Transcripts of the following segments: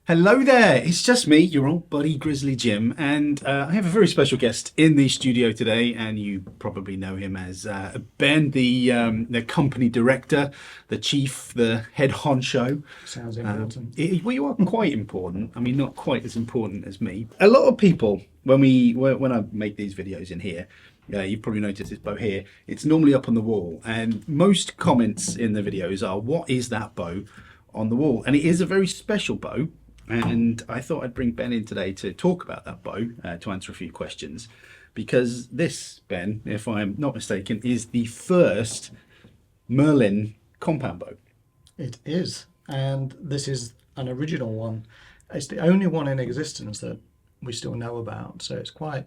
Hello there, it's just me, your old buddy Grizzly Jim, and I have a very special guest in the studio today, and you probably know him as Ben, the company director, the chief, the head honcho. Sounds important. Well, you are quite important. I mean, not quite as important as me. A lot of people, when I make these videos in here, you've probably noticed this bow here. It's normally up on the wall, and most comments in the videos are, "What is that bow on the wall?" And it is a very special bow. And I thought I'd bring Ben in today to talk about that bow, to answer a few questions, because this, Ben, if I'm not mistaken, is the first Merlin compound bow. It is, and this is an original one. It's the only one in existence that we still know about, so it's quite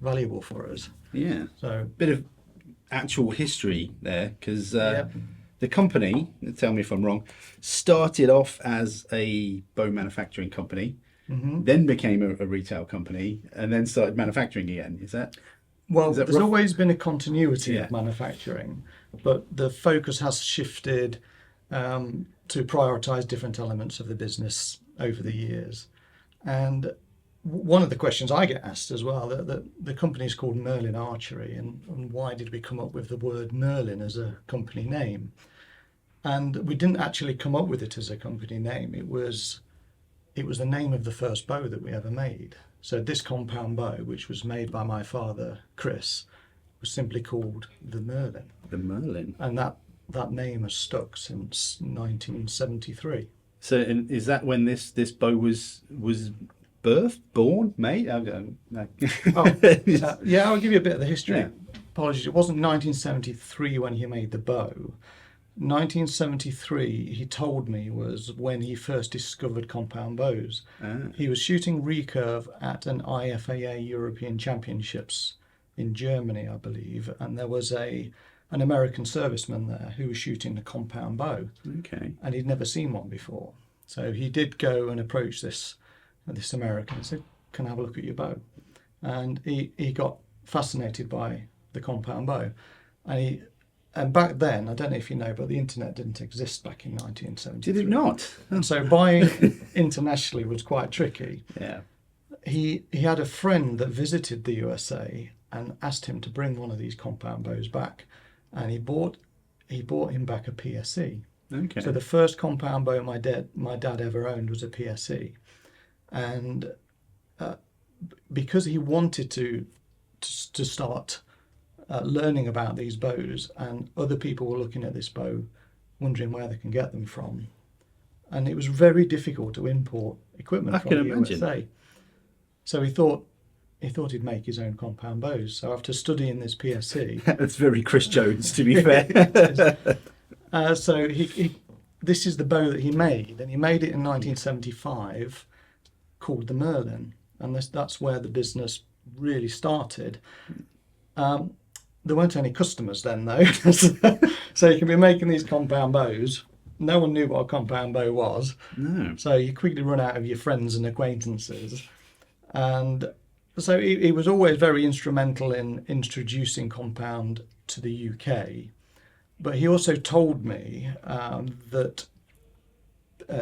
valuable for us. Yeah, So, bit of actual history there, because Yep. the company, tell me if I'm wrong, started off as a bow manufacturing company, then became a retail company, and then started manufacturing again. Is that? well, Is that there's rough? always been a continuity Yeah. of manufacturing, but the focus has shifted to prioritise different elements of the business over the years. And one of the questions I get asked as well, the company is called Merlin Archery, and why did we come up with the word Merlin as a company name? And we didn't actually come up with it as a company name. It was the name of the first bow that we ever made. So this compound bow, which was made by my father, Chris, was simply called the Merlin. The Merlin. And that name has stuck since 1973. So, and is that when this bow was born, made? Yeah, I'll give you a bit of the history. Yeah. Apologies, it wasn't 1973 when he made the bow. 1973, he told me, was when he first discovered compound bows. He was shooting recurve at an IFAA European Championships in Germany, I believe, and there was an American serviceman there who was shooting a compound bow, Okay. and he'd never seen one before. So he did go and approach this American and said, "Can I have a look at your bow?" And he got fascinated by the compound bow, and back then, I don't know if you know, but the internet didn't exist back in 1973. Did it not? And so buying internationally was quite tricky. Yeah. He had a friend that visited the USA and asked him to bring one of these compound bows back, and he bought him back a PSE. Okay. So the first compound bow my dad ever owned was a PSE, and because he wanted to start learning about these bows, and other people were looking at this bow, wondering where they can get them from, and it was very difficult to import equipment I from can the imagine. USA. So he thought he'd make his own compound bows. So after studying this PSE, That's very Chris Jones, to be fair. so this is the bow that he made, and he made it in 1975, called the Merlin, and that's where the business really started. There weren't any customers then, though, so you can be making these compound bows. No one knew what a compound bow was, No. so you quickly run out of your friends and acquaintances. And so he was always very instrumental in introducing compound to the UK. But he also told me that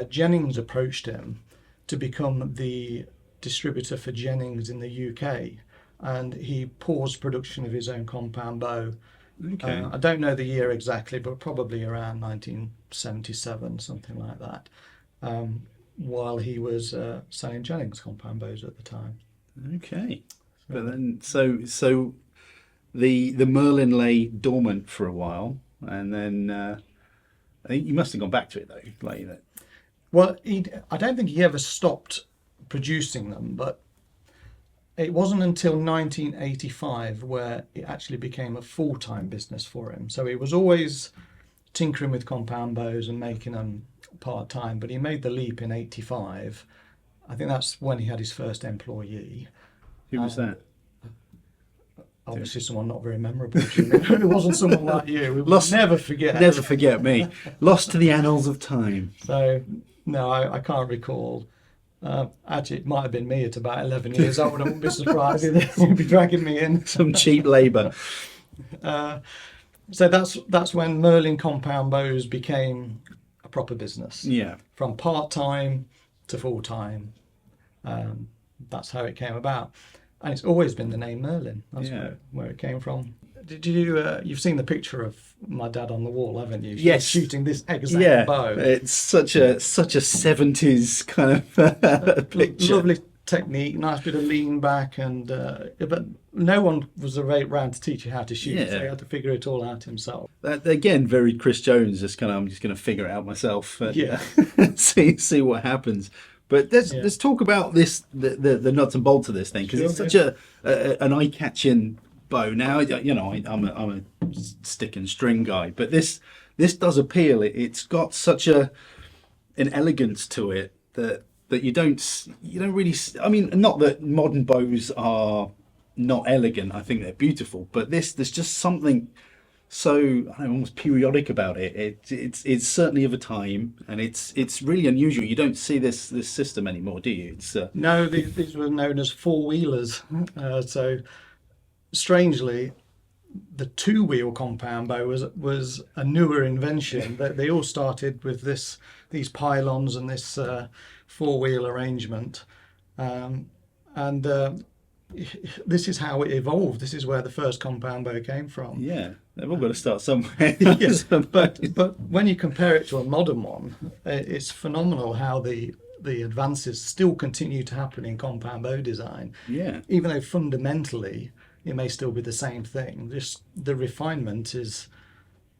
Jennings approached him to become the distributor for Jennings in the UK, and he paused production of his own compound bow. Okay. I don't know the year exactly, but probably around 1977, something like that, while he was selling Jennings compound bows at the time. Okay. But then, so the Merlin lay dormant for a while, and then I think you must have gone back to it though, like that. Well, I don't think he ever stopped producing them, but it wasn't until 1985 where it actually became a full-time business for him. So he was always tinkering with compound bows and making them part-time, but he made the leap in 85. I think that's when he had his first employee. Who was that? Obviously someone not very memorable. It wasn't someone like you. We Lost- never forget. Never forget me. Lost to the annals of time. So, no, I can't recall. Actually, it might have been me at about 11 years old. I wouldn't be surprised if they would be dragging me in. Some cheap labour. So that's when Merlin compound bows became a proper business. Yeah. From part-time to full time. That's how it came about, and it's always been the name Merlin. That's where it came from. Did you? You've seen the picture of my dad on the wall, haven't you? Yes. Shooting this exact bow. It's such a 70s kind of picture. Lovely technique, nice bit of lean back, and but no one was around to teach you how to shoot, so you had to figure it all out himself. That, again, very Chris Jones. Just kind of, I'm just going to figure it out myself. And see what happens. But let's talk about this, the nuts and bolts of this thing, because it's such an eye-catching bow. Now, you know, I'm a stick and string guy, but this does appeal. It's got such an elegance to it that you don't really. I mean, not that modern bows are not elegant. I think they're beautiful, but there's just something so, I don't know, almost periodic about it. It's certainly of a time, and it's really unusual. You don't see this system anymore, do you? No, these were known as four-wheelers. So strangely, the two-wheel compound bow was a newer invention. They all started with these pylons and this four-wheel arrangement, and this is how it evolved. This is where the first compound bow came from. Yeah, they've all got to start somewhere. Yes, but when you compare it to a modern one, it's phenomenal how the advances still continue to happen in compound bow design. Yeah, even though fundamentally it may still be the same thing. Just the refinement is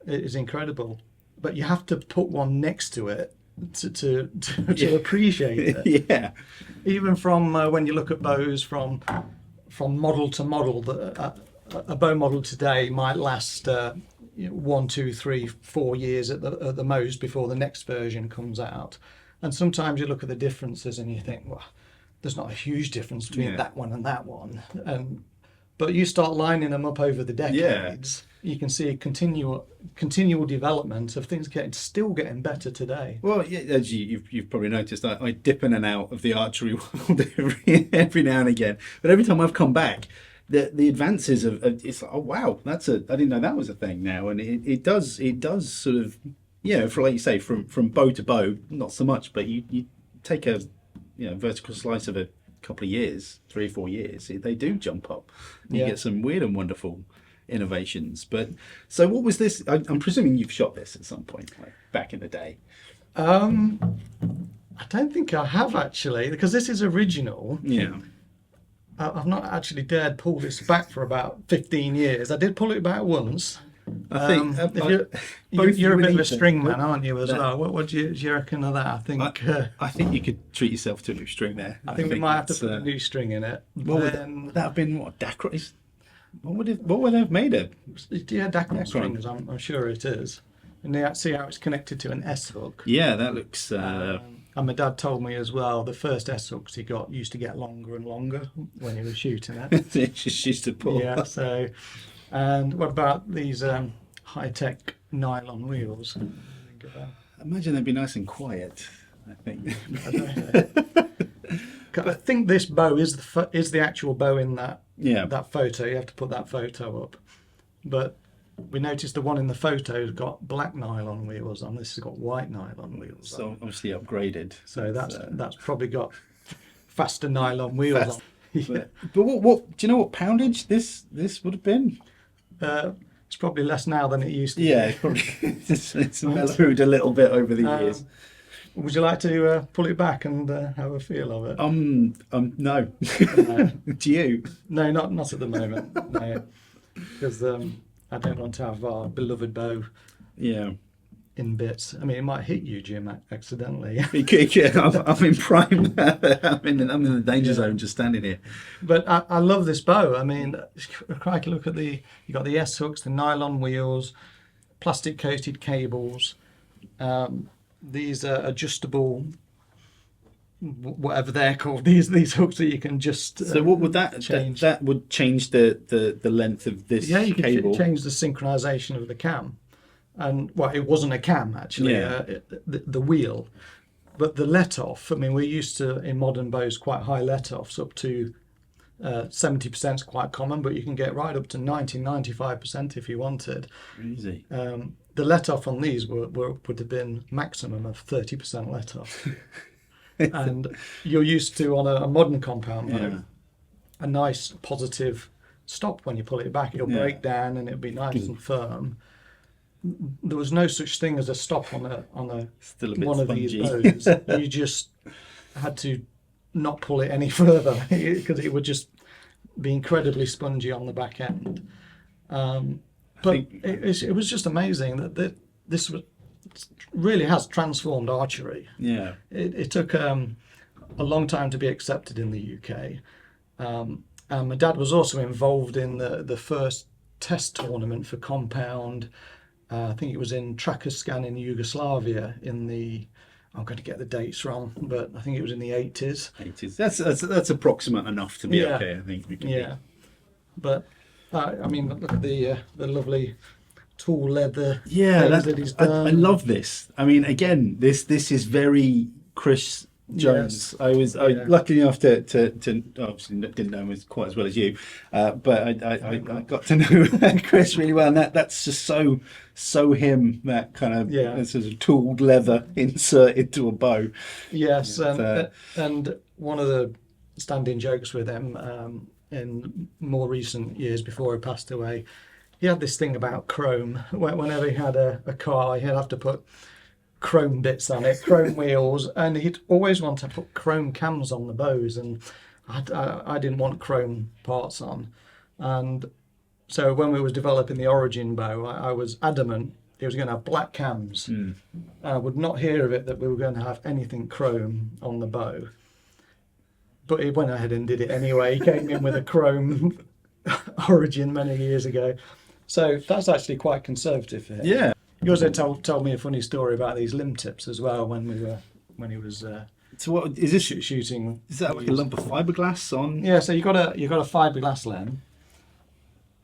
incredible. But you have to put one next to it to appreciate it. Yeah. Even from when you look at bows from model to model, a bow model today might last 1, 2, 3, 4 years at the most before the next version comes out. And sometimes you look at the differences and you think, well, there's not a huge difference between that one and that one. But you start lining them up over the decades, you can see a continual development of things still getting better today. Well, yeah, as you've probably noticed, I dip in and out of the archery world every now and again. But every time I've come back, the advances of it's like, oh wow, I didn't know that was a thing now, and it does sort of, for, like you say, from bow to bow, not so much, but you take a vertical slice of a couple of years, 3 or 4 years, they do jump up. You get some weird and wonderful innovations. But so what was this? I'm presuming you've shot this at some point, like back in the day. I don't think I have actually, because this is original. Yeah. I've not actually dared pull this back for about 15 years. I did pull it back once. I think you're a bit of a string man, aren't you, as well? What do you reckon of that? I think you could treat yourself to a new string there. I think we might have to put a new string in it. What would that have been? What Dacron? What would they have made it? Yeah, Dacron strings. I'm sure it is. And you see how it's connected to an S hook. Yeah, that looks. And my dad told me as well, the first S hooks he got used to get longer and longer when he was shooting it. It just used to pull. Yeah. So, and what about these high-tech nylon wheels? I imagine they'd be nice and quiet. I think. I think this bow is the actual bow in that photo. You have to put that photo up, but we noticed the one in the photo has got black nylon wheels on. This has got white nylon wheels. So obviously upgraded. So that's probably got faster nylon wheels on. But what do you know? What poundage this would have been? It's probably less now than it used to be. Yeah, it's mellowed a little bit over the years. Would you like to pull it back and have a feel of it? No. Do you? No, not at the moment. No, because I don't want to have our beloved bow. Yeah. In bits. I mean, it might hit you, Jim, accidentally. I'm in prime. I'm in the danger zone just standing here. But I love this bow. I mean, crikey, look at you got the S hooks, the nylon wheels, plastic coated cables. These are adjustable, whatever they're called. These hooks that you can just so what would that change? That would change the length of this cable. Yeah, you can change the synchronization of the cam. And it wasn't a cam actually, the wheel, but the let off. I mean, we're used to in modern bows quite high let offs, up to 70% is quite common, but you can get right up to 95% if you wanted. Easy. The let off on these would have been maximum of 30% let off. And you're used to, on a modern compound bow, Yeah. a nice positive stop when you pull it back. It'll Yeah. break down and it'll be nice and firm. There was no such thing as a stop on a Still a bit one spongy. of these bows. You just had to not pull it any further because it would just be incredibly spongy on the back end. But it was just amazing that this really has transformed archery. Yeah. It took a long time to be accepted in the UK. And my dad was also involved in the first test tournament for compound. I think it was in Trackerscan in Yugoslavia in the, I'm going to get the dates wrong, but I think it was in the 80s. 80s. That's approximate enough to be Yeah. okay, I think. We can Yeah. But, I mean, look at the lovely tall leather things that he's done. I love this. I mean, again, this is very Chris Jones. Yes. I was lucky enough to obviously didn't know him as quite as well as you, but I got to know Chris really well, and that's just so him, that kind of sort of tooled leather inserted to a bow. Yes, and one of the standing jokes with him in more recent years before he passed away, he had this thing about chrome. Whenever he had a car, he'd have to put chrome bits on it, chrome wheels, and he'd always want to put chrome cams on the bows, and I didn't want chrome parts on. And so when we was developing the Origin bow, I was adamant it was going to have black cams. I would not hear of it that we were going to have anything chrome on the bow. But he went ahead and did it anyway. He came in with a chrome Origin many years ago. So that's actually quite conservative for him. Yeah. He also told me a funny story about these limb tips as well when he was So what is this? shooting. Is that like a lump of fiberglass on? Yeah, so you got a fiberglass limb,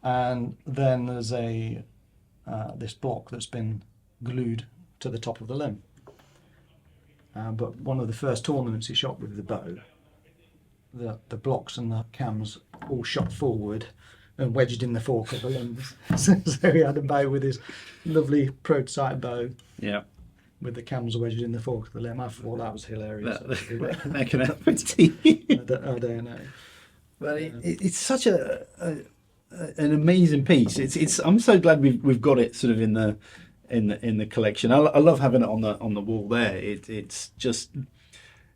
and then there's a this block that's been glued to the top of the limb. But one of the first tournaments he shot with the bow, the blocks and the cams all shot forward and wedged in the fork of the limbs. So he had a bow with his lovely prototype bow. Yeah. With the cams wedged in the fork of the limb. I thought that was hilarious. That can happen to you. I don't know. But it's such an amazing piece. I'm so glad we've got it sort of in the collection. I love having it on the wall there. It's just,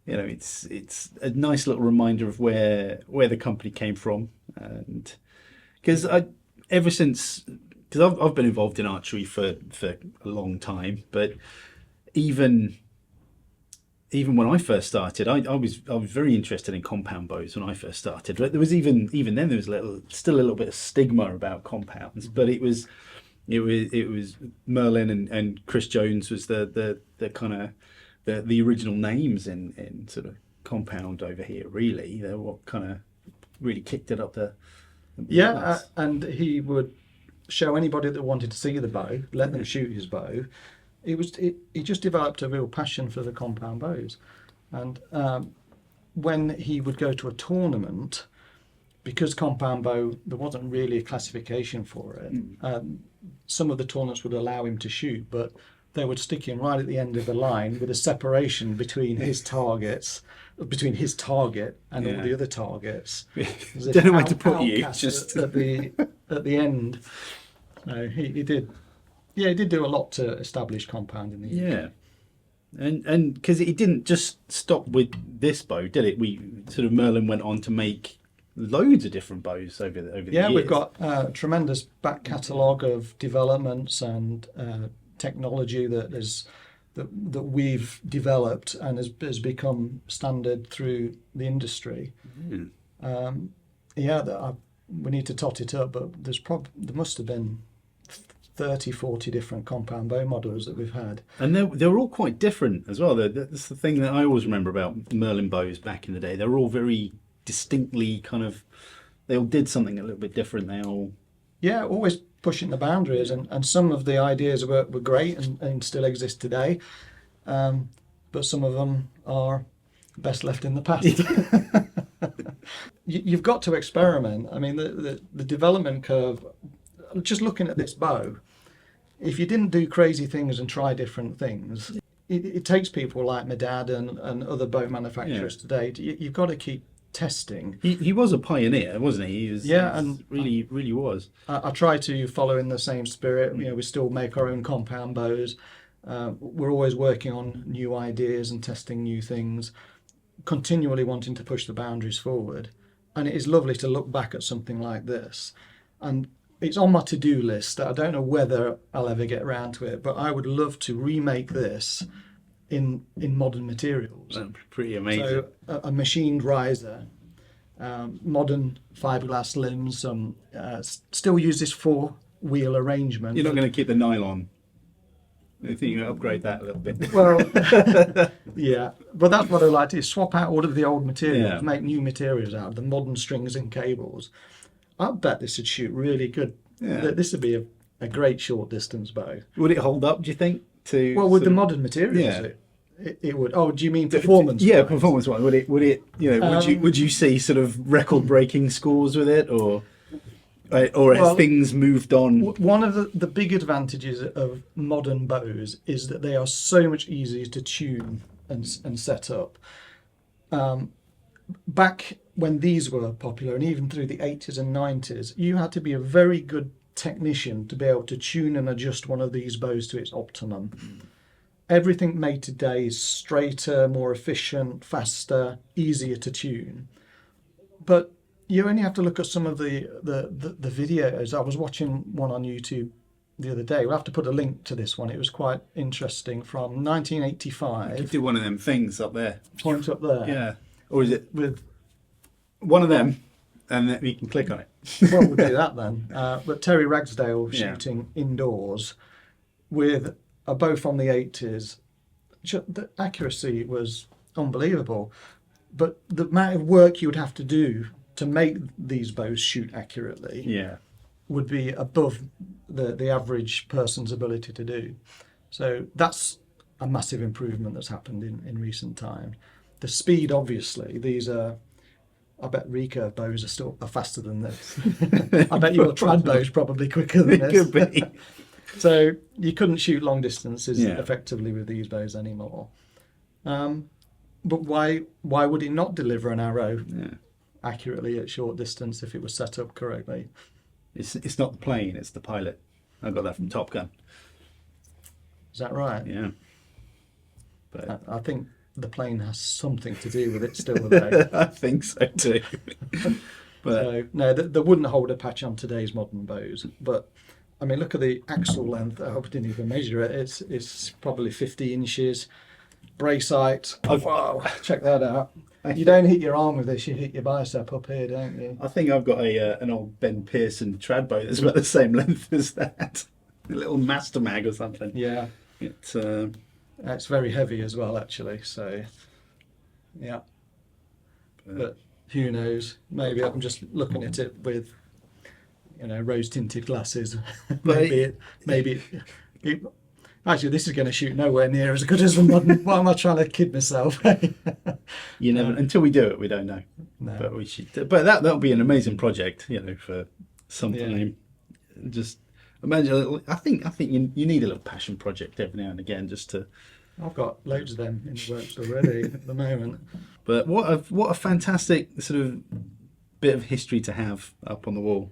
you know, it's a nice little reminder of where the company came from, and because I've been involved in archery for a long time, but even when I first started, I was very interested in compound bows when I first started. But there was even then there was still a little bit of stigma about compounds. But it was Merlin and Chris Jones was the kind of the original names in sort of compound over here. Really, they're what kind of really kicked it up the and he would show anybody that wanted to see the bow, let them shoot his bow. He just developed a real passion for the compound bows, and when he would go to a tournament, because compound bow there wasn't really a classification for it. Some of the tournaments would allow him to shoot, but they would stick him right at the end of the line with a separation between his target and all the other targets. Don't know where to put you. Just at the end. So he did. Yeah, he did do a lot to establish compound in the UK. Yeah, and because it didn't just stop with this bow, did it? Merlin went on to make loads of different bows over the years. Yeah, we've got a tremendous back catalogue of developments and technology that we've developed and has become standard through the industry. We need to tot it up, but there must have been 30, 40 different compound bow models that we've had. And they're all quite different as well. That's the thing that I always remember about Merlin bows back in the day. They were all very distinctly they all did something a little bit different. They all... Yeah, always pushing the boundaries, and some of the ideas were great and still exist today. But some of them are best left in the past. You've got to experiment. I mean, the development curve, just looking at this bow, if you didn't do crazy things and try different things, it takes people like my dad and other bow manufacturers today. You've got to keep testing. He was a pioneer, wasn't he? And really was. I try to follow in the same spirit. We still make our own compound bows. We're always working on new ideas and testing new things, continually wanting to push the boundaries forward. And it is lovely to look back at something like this. And it's on my to-do list. I don't know whether I'll ever get around to it, but I would love to remake this in modern materials. That'd be pretty amazing. So a machined riser, modern fiberglass limbs, still use this 4-wheel arrangement. You're not going to keep the nylon. I think you upgrade that a little bit. Well, yeah, but that's what I like to do, swap out all of the old materials, make new materials out of the modern strings and cables. I bet this would shoot really good. Yeah. This would be a great short distance bow. Would it hold up, do you think? Well, with the modern materials, it would. Oh, do you mean performance? Yeah, performance-wise. Would it? Would you see sort of record-breaking scores with it, or as things moved on? One of the big advantages of modern bows is that they are so much easier to tune and set up. Back when these were popular, and even through the 80s and 90s, you had to be a very good technician to be able to tune and adjust one of these bows to its optimum. Everything made today is straighter, more efficient, faster, easier to tune. But you only have to look at some of the videos. I was watching one on YouTube the other day. We'll have to put a link to this one. It was quite interesting, from 1985. You could do one of them things up there. Point up there. Yeah. Or is it with one of them, and then you can click on it? Well, we'll do that then. But Terry Ragsdale shooting indoors with a bow from the 80s. The accuracy was unbelievable. But the amount of work you would have to do to make these bows shoot accurately would be above the average person's ability to do. So that's a massive improvement that's happened in recent time. The speed, obviously, these are, I bet recurve bows are faster than this. I bet your trad bow's probably quicker than this. It could be. So you couldn't shoot long distances effectively with these bows anymore. But why would it not deliver an arrow accurately at short distance if it was set up correctly? It's not the plane, it's the pilot. I got that from Top Gun. Is that right? Yeah. But I think the plane has something to do with it still, though. I think so too. But so, no, they wouldn't hold a patch on today's modern bows. But I mean, look at the axle length. I didn't even measure it. It's probably 50 inches. Brace height. Wow, check that out. You don't hit your arm with this, you hit your bicep up here, don't you? I think I've got an old Ben Pearson trad bow that's about the same length as that. A little Master Mag or something. Yeah. It's very heavy as well, actually. So, yeah. But who knows? Maybe I'm just looking at it with, rose tinted glasses. maybe. Actually, this is going to shoot nowhere near as good as the modern. Why am I trying to kid myself? You never until we do it, we don't know. No. But we should. But that'll be an amazing project, for some time. Just imagine. I think you need a little passion project every now and again, just to. I've got loads of them in the works already at the moment. But what a fantastic sort of bit of history to have up on the wall.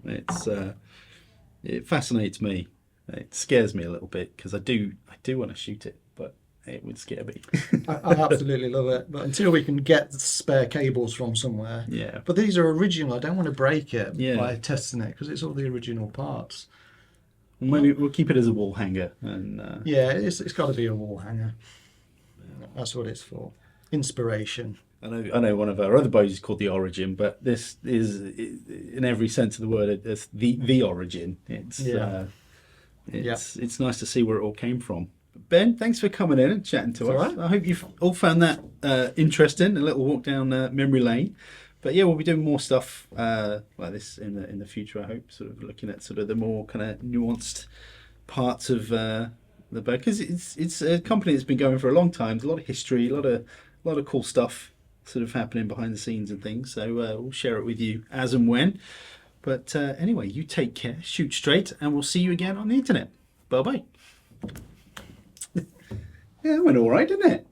It fascinates me. It scares me a little bit because I do want to shoot it, but it would scare me. I absolutely love it, but until we can get the spare cables from somewhere. Yeah. But these are original. I don't want to break it by testing it because it's all the original parts. Maybe we'll keep it as a wall hanger. And it's got to be a wall hanger. That's what it's for. Inspiration. I know one of our other bows is called the Origin, but this is, in every sense of the word, it's the Origin. It's nice to see where it all came from. Ben, thanks for coming in and chatting to us. Right. I hope you've all found that interesting, a little walk down memory lane. But yeah, we'll be doing more stuff like this in the future, I hope, sort of looking at sort of the more kind of nuanced parts of the bow, because it's a company that's been going for a long time. There's a lot of history, a lot of cool stuff sort of happening behind the scenes and things. So we'll share it with you as and when. But anyway, you take care, shoot straight, and we'll see you again on the internet. Bye-bye. Yeah, it went all right, didn't it?